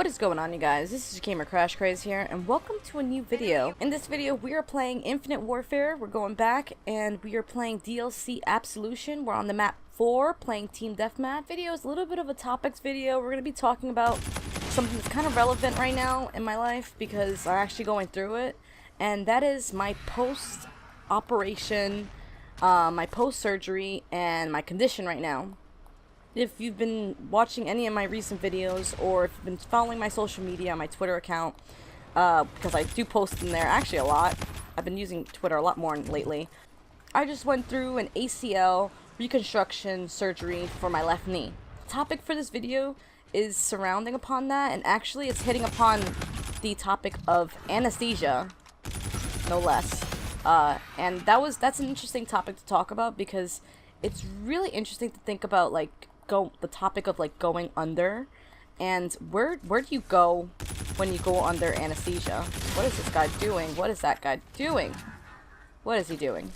What is going on, you guys? This is Gamer Crash Craze here, and welcome to a new video. In this video, we are playing Infinite Warfare. We're going back, and we are playing DLC Absolution. We're on the map 4, playing Team Deathmatch. Video is a little bit of a topics video. We're going to be talking about something that's kind of relevant right now in my life, because I'm actually going through it, and that is my post-operation, my post-surgery, and my condition right now. If you've been watching any of my recent videos, or if you've been following my social media, my Twitter account, because I do post in there actually a lot. I've been using Twitter a lot more lately. I just went through an ACL reconstruction surgery for my left knee. The topic for this video is surrounding upon that, and actually it's hitting upon the topic of anesthesia, no less. And that's an interesting topic to talk about, because it's really interesting to think about, like, the topic of, like, going under, and where do you go when you go under anesthesia? What is this guy doing? What is that guy doing? What is he doing?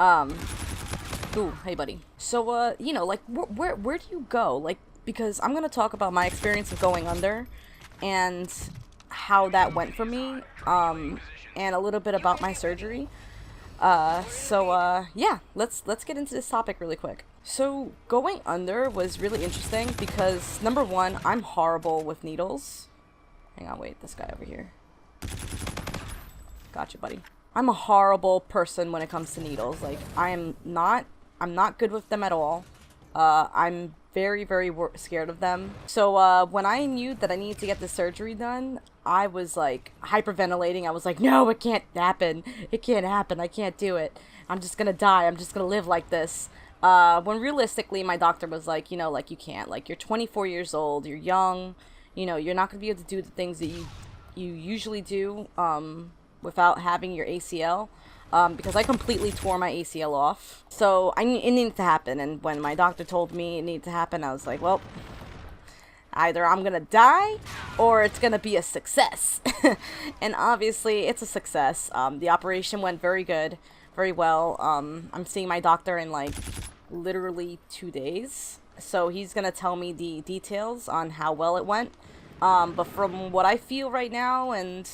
Ooh, hey buddy. So, you know, like, where do you go? Like, because I'm gonna talk about my experience of going under, and how that went for me, and a little bit about my surgery. Yeah, let's get into this topic really quick. So, going under was really interesting because, number one, I'm horrible with needles. Hang on, wait, this guy over here. Gotcha, buddy. I'm a horrible person when it comes to needles. Like, I'm not good with them at all. I'm very, very scared of them. So, when I knew that I needed to get the surgery done, I was, like, hyperventilating. I was like, no, it can't happen. It can't happen. I can't do it. I'm just gonna die. I'm just gonna live like this. When realistically, my doctor was like, you know, like, you can't. Like, you're 24 years old. You're young. You know, you're not gonna be able to do the things that you usually do, without having your ACL. Because I completely tore my ACL off. So, it needed to happen. And when my doctor told me it needed to happen, I was like, well, either I'm gonna die, or it's gonna be a success. And obviously, it's a success. The operation went very good, very well. I'm seeing my doctor in, like, literally 2 days. So he's gonna tell me the details on how well it went. But from what I feel right now, and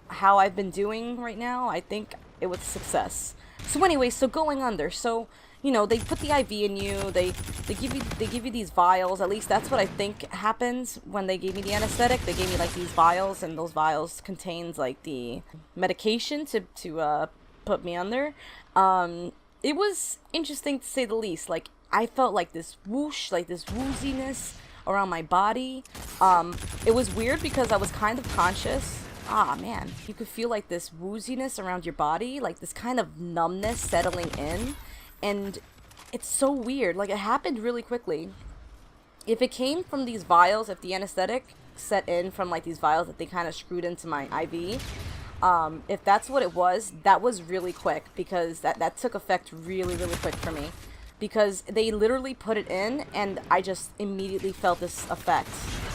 how I've been doing right now, I think it was a success. So anyway, so going under. So, you know, they put the IV in you, they give you these vials. At least that's what I think happens when they gave me the anesthetic. They gave me, like, these vials, and those vials contains, like, the medication to put me under. It was interesting to say the least. Like, I felt like this whoosh, like this wooziness around my body. It was weird because I was kind of conscious. Ah, man, you could feel, like, this wooziness around your body, like this kind of numbness settling in. And it's so weird. Like, it happened really quickly. If it came from these vials, if the anesthetic set in from, like, these vials that they kind of screwed into my IV, if that's what it was, that was really quick, because that took effect really, really quick for me. Because they literally put it in, and I just immediately felt this effect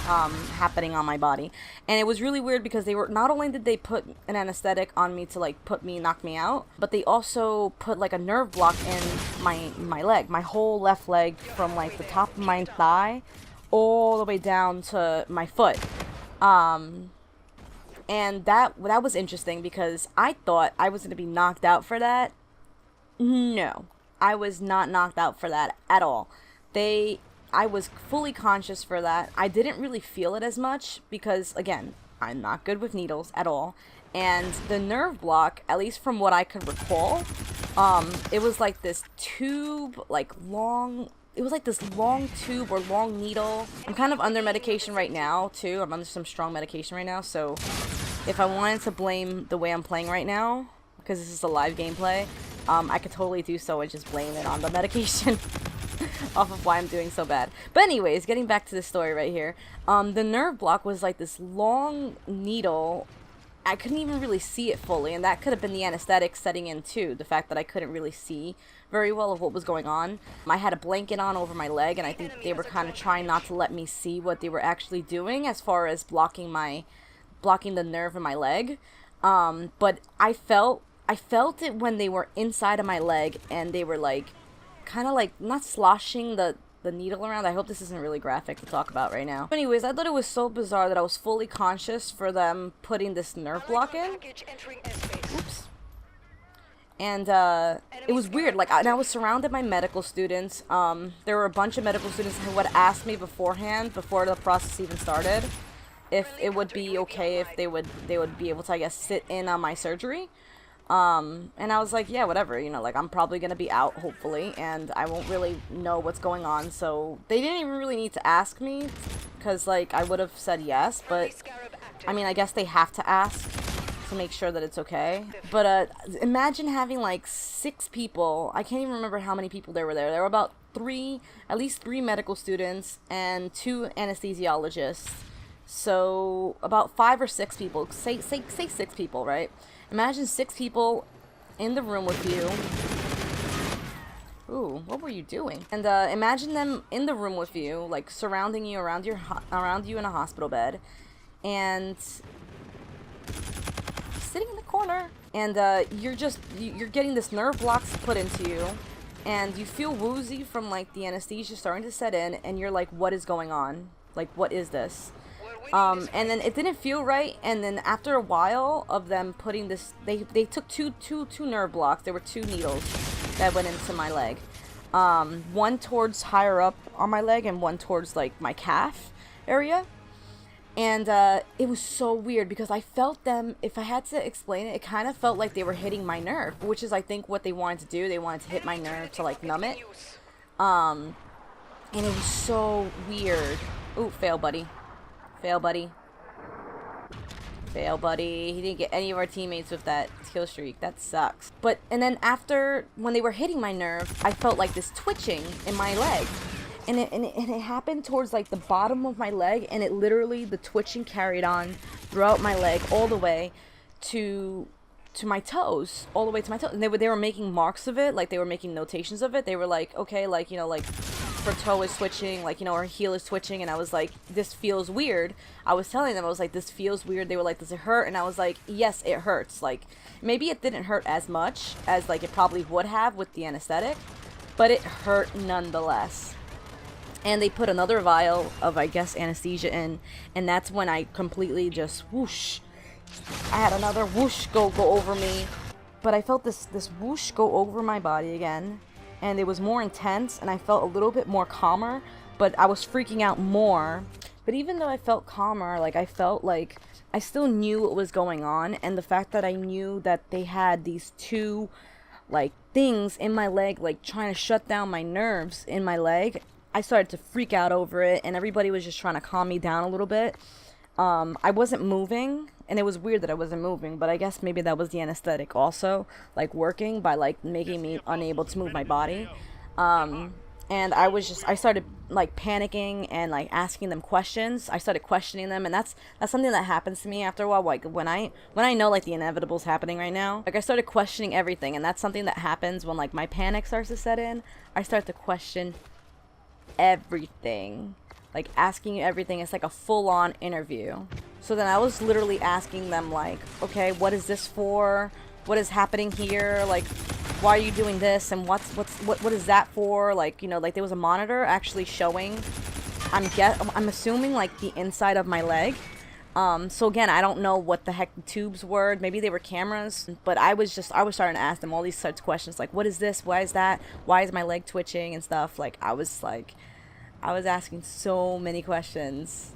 happening on my body. And it was really weird because they were, not only did they put an anesthetic on me to, like, knock me out, but they also put, like, a nerve block in my leg, my whole left leg, from, like, the top of my thigh all the way down to my foot. And that was interesting because I thought I was going to be knocked out for that. No, I was not knocked out for that at all. I was fully conscious for that. I didn't really feel it as much because, again, I'm not good with needles at all. And the nerve block, at least from what I could recall, it was like this tube, like, long... It was like this long tube or long needle. I'm kind of under medication right now, too. I'm under some strong medication right now, so if I wanted to blame the way I'm playing right now, because this is a live gameplay, I could totally do so and just blame it on the medication off of why I'm doing so bad. But anyways, getting back to the story right here, the nerve block was like this long needle. I couldn't even really see it fully, and that could have been the anesthetic setting in too, the fact that I couldn't really see very well of what was going on. I had a blanket on over my leg, and I think they were kind of trying not to let me see what they were actually doing as far as blocking the nerve in my leg. But I felt it when they were inside of my leg, and they were, like, kind of, like, not sloshing the the needle around. I hope this isn't really graphic to talk about right now. Anyways, I thought it was so bizarre that I was fully conscious for them putting this nerve block in. Oops. And it was weird. Like, I was surrounded by medical students. There were a bunch of medical students who would ask me beforehand, before the process even started, if it would be okay if they would be able to, I guess, sit in on my surgery. And I was like, yeah, whatever, you know, like, I'm probably gonna be out, hopefully, and I won't really know what's going on, so they didn't even really need to ask me, because, like, I would have said yes, but, I mean, I guess they have to ask to make sure that it's okay. But, imagine having, like, 6 people, I can't even remember how many people there were there. There were about at least 3 medical students, and 2 anesthesiologists, so about 5 or 6 people, say 6 people, right? Imagine 6 people in the room with you. Ooh, what were you doing? And imagine them in the room with you, like surrounding you around you in a hospital bed, and sitting in the corner. And you're getting this nerve blocks put into you, and you feel woozy from like the anesthesia starting to set in, and you're like, what is going on? Like, what is this? And then it didn't feel right, and then after a while of them putting this, they took two nerve blocks. There were 2 needles that went into my leg. One towards higher up on my leg, and one towards like my calf area. And it was so weird because I felt them, if I had to explain it, it kind of felt like they were hitting my nerve, which is I think what they wanted to do. They wanted to hit my nerve to like numb it. And it was so weird. Ooh, fail, buddy. Fail, buddy. Fail, buddy. He didn't get any of our teammates with that kill streak. That sucks. But, and then after, when they were hitting my nerve, I felt like this twitching in my leg. And it happened towards, like, the bottom of my leg, and it literally, the twitching carried on throughout my leg all the way to my toes. All the way to my toes. And they were making marks of it, like, they were making notations of it. They were like, okay, like, you know, like, her toe is twitching, like, you know, her heel is twitching, and I was like, this feels weird. I was telling them, I was like, this feels weird. They were like, does it hurt? And I was like, yes, it hurts. Like, maybe it didn't hurt as much as, like, it probably would have with the anesthetic, but it hurt nonetheless. And they put another vial of, I guess, anesthesia in, and that's when I completely just whoosh. I had another whoosh go over me, but I felt this whoosh go over my body again. And it was more intense, and I felt a little bit more calmer, but I was freaking out more. But even though I felt calmer, like, I felt like I still knew what was going on, and the fact that I knew that they had these 2, like, things in my leg, like, trying to shut down my nerves in my leg, I started to freak out over it, and everybody was just trying to calm me down a little bit. I wasn't moving, and it was weird that I wasn't moving, but I guess maybe that was the anesthetic also, like, working by, like, making me unable to move my body. And I started, like, panicking and, like, asking them questions. I started questioning them, and that's something that happens to me after a while. Like, when I know, like, the inevitable's happening right now, like, I started questioning everything, and that's something that happens when, like, my panic starts to set in. I start to question everything. Like, asking you everything. It's like a full-on interview. So then I was literally asking them, like, okay, what is this for? What is happening here? Like, why are you doing this? And what is that for? Like, you know, like, there was a monitor actually showing, I'm assuming, like, the inside of my leg. So again, I don't know what the heck the tubes were. Maybe they were cameras, but I was starting to ask them all these sorts of questions, like, what is this? Why is that? Why is my leg twitching and stuff? Like, I was asking so many questions,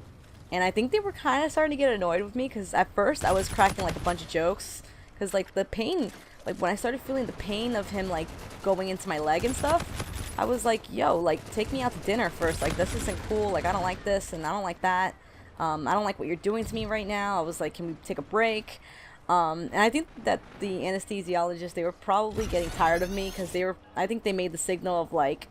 and I think they were kind of starting to get annoyed with me, because at first I was cracking, like, a bunch of jokes, because, like, the pain, like, when I started feeling the pain of him, like, going into my leg and stuff, I was like, yo, like, take me out to dinner first. Like, this isn't cool. Like, I don't like this, and I don't like that. I don't like what you're doing to me right now. I was like, can we take a break? And I think that the anesthesiologists, they were probably getting tired of me, because I think they made the signal of, like,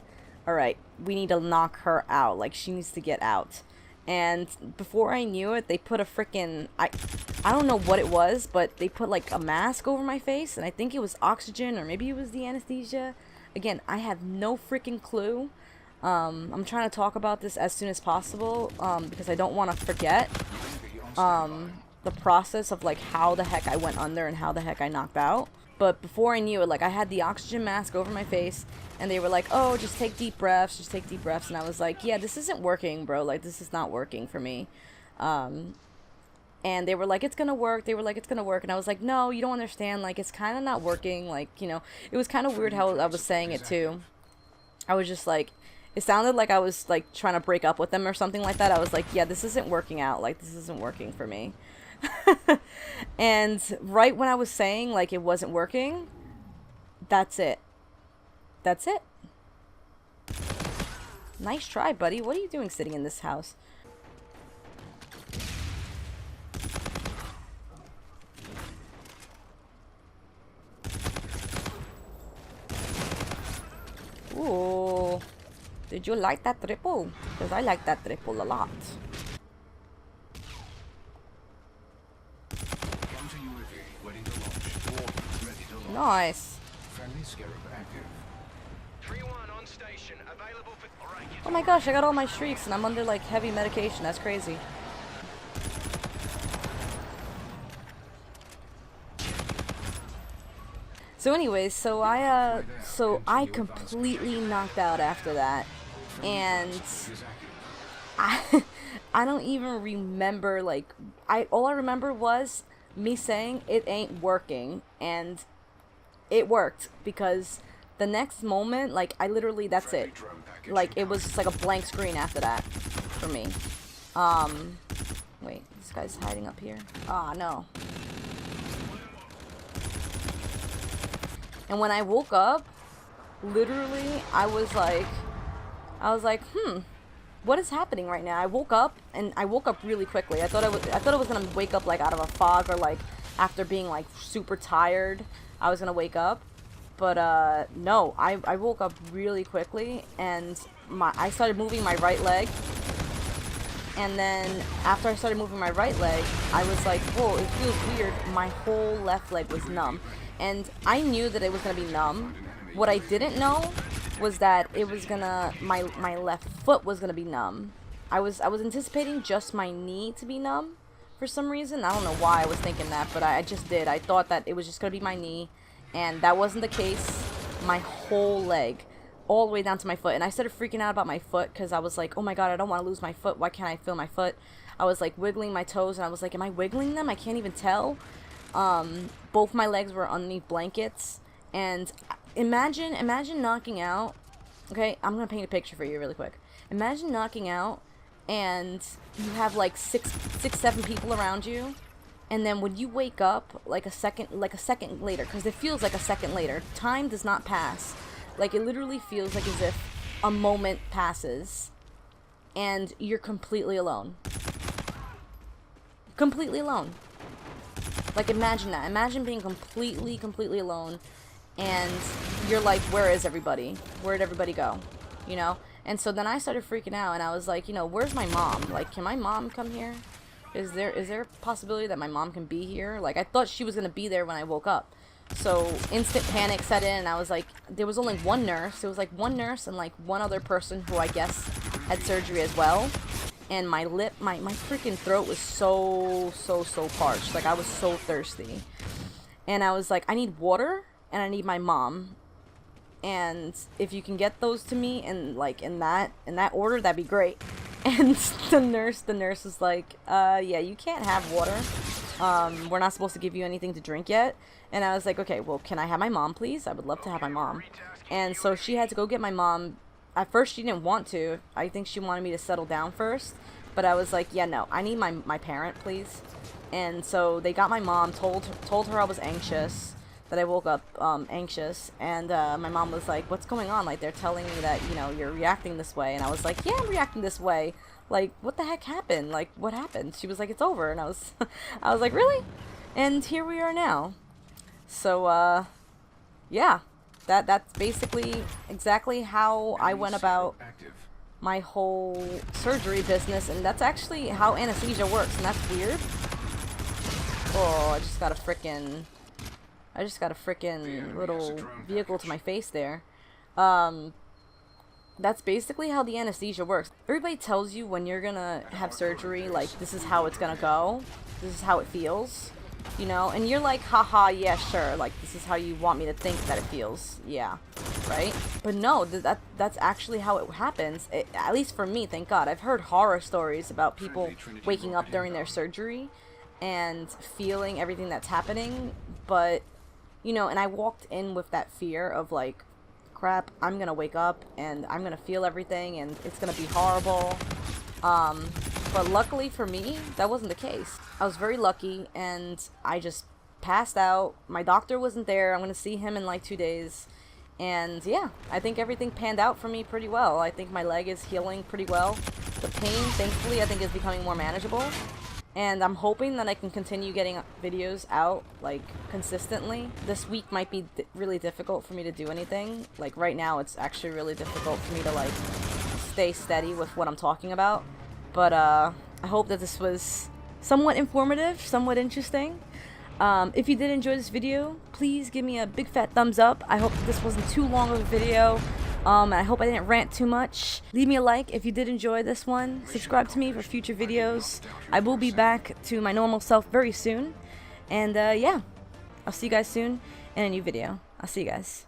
all right, we need to knock her out. Like, she needs to get out. And before I knew it, they put a freaking, I don't know what it was, but they put, like, a mask over my face, and I think it was oxygen, or maybe it was the anesthesia. Again, I have no freaking clue. I'm trying to talk about this as soon as possible, because I don't want to forget the process of, like, how the heck I went under and how the heck I knocked out. But before I knew it, like, I had the oxygen mask over my face, and they were like, oh, just take deep breaths, just take deep breaths. And I was like, yeah, this isn't working, bro. Like, this is not working for me. And they were like, it's gonna work. They were like, it's gonna work. And I was like, no, you don't understand. Like, it's kind of not working. Like, you know, it was kind of weird how I was saying it, too. I was just like, it sounded like I was, like, trying to break up with them or something like that. I was like, yeah, this isn't working out. Like, this isn't working for me. And right when I was saying, like, it wasn't working, that's it. That's it. Nice try, buddy. What are you doing sitting in this house? Ooh. Did you like that triple? Because I like that triple a lot. Nice. Oh my gosh, I got all my streaks and I'm under like heavy medication. That's crazy. So anyways, so I completely knocked out after that. And I don't even remember, like, all I remember was me saying it ain't working, and it worked, because the next moment, like, I literally, that's it. Like, it was just like a blank screen after that for me. Wait, this guy's hiding up here. Ah, no. And when I woke up, literally, I was like, what is happening right now? I woke up, and I woke up really quickly. I thought I was gonna wake up like out of a fog, or like after being like super tired, I was gonna wake up. But no, I woke up really quickly, and I started moving my right leg. And then after I started moving my right leg, I was like, whoa, it feels weird. My whole left leg was numb. And I knew that it was gonna be numb. What I didn't know was that it was gonna, my left foot was gonna be numb. I was anticipating just my knee to be numb for some reason. I don't know why I was thinking that, but I just did. I thought that it was just gonna be my knee, and that wasn't the case. My whole leg, all the way down to my foot. And I started freaking out about my foot, because I was like, oh my god, I don't want to lose my foot. Why can't I feel my foot? I was like wiggling my toes, and I was like, am I wiggling them? I can't even tell. Both my legs were underneath blankets, and imagine knocking out. Okay, I'm gonna paint a picture for you really quick. Imagine knocking out, and you have like six, 7 people around you, and then when you wake up, like a second later, because it feels like a second later. Time does not pass. Like, it literally feels like as if a moment passes, and you're completely alone. Completely alone. Like, imagine that. Imagine being completely alone, and you're like, where is everybody? Where'd everybody go? You know? And so then I started freaking out, and I was like, you know, where's my mom? Like, can my mom come here? Is there a possibility that my mom can be here? Like, I thought she was gonna be there when I woke up. So instant panic set in, and I was like, there was only one nurse. It was like one nurse and like one other person who I guess had surgery as well. And my freaking throat was so parched. Like, I was so thirsty. And I was like, I need water and I need my mom. And if you can get those to me in like in that order, that'd be great. And the nurse was like, yeah, you can't have water. We're not supposed to give you anything to drink yet. And I was like, okay, well, can I have my mom, please? I would love to have my mom. And so she had to go get my mom. At first, she didn't want to. I think she wanted me to settle down first. But I was like, yeah, no, I need my parent, please. And so they got my mom, told her I was anxious, that I woke up anxious. And my mom was like, what's going on? Like, they're telling me that, you know, you're reacting this way. And I was like, yeah, I'm reacting this way. Like, what the heck happened? Like, what happened? She was like, it's over. And I was like, really? And here we are now. So, yeah. That's basically exactly how I went about my whole surgery business, and that's actually how anesthesia works, and that's weird. Oh, I just got a frickin' little vehicle to my face there. That's basically how the anesthesia works. Everybody tells you when you're gonna have surgery, like, this is how it's gonna go. This is how it feels. you know? And you're like, haha, yeah, sure, like, this is how you want me to think that it feels, yeah, right? But no, that's actually how it happens, at least for me, thank God. I've heard horror stories about people waking up during their surgery and feeling everything that's happening, but, you know, and I walked in with that fear of, like, crap, I'm gonna wake up, and I'm gonna feel everything, and it's gonna be horrible, but luckily for me, that wasn't the case. I was very lucky, and I just passed out. My doctor wasn't there. I'm gonna see him in like 2 days. And yeah, I think everything panned out for me pretty well. I think my leg is healing pretty well. The pain, thankfully, I think is becoming more manageable. And I'm hoping that I can continue getting videos out, like, consistently. This week might be really difficult for me to do anything. Like, right now, it's actually really difficult for me to, like, stay steady with what I'm talking about. But I hope that this was somewhat informative, somewhat interesting. If you did enjoy this video, please give me a big fat thumbs up. I hope this wasn't too long of a video. And I hope I didn't rant too much. Leave me a like if you did enjoy this one. Subscribe to me for future videos. I will be back to my normal self very soon. And yeah, I'll see you guys soon in a new video. I'll see you guys.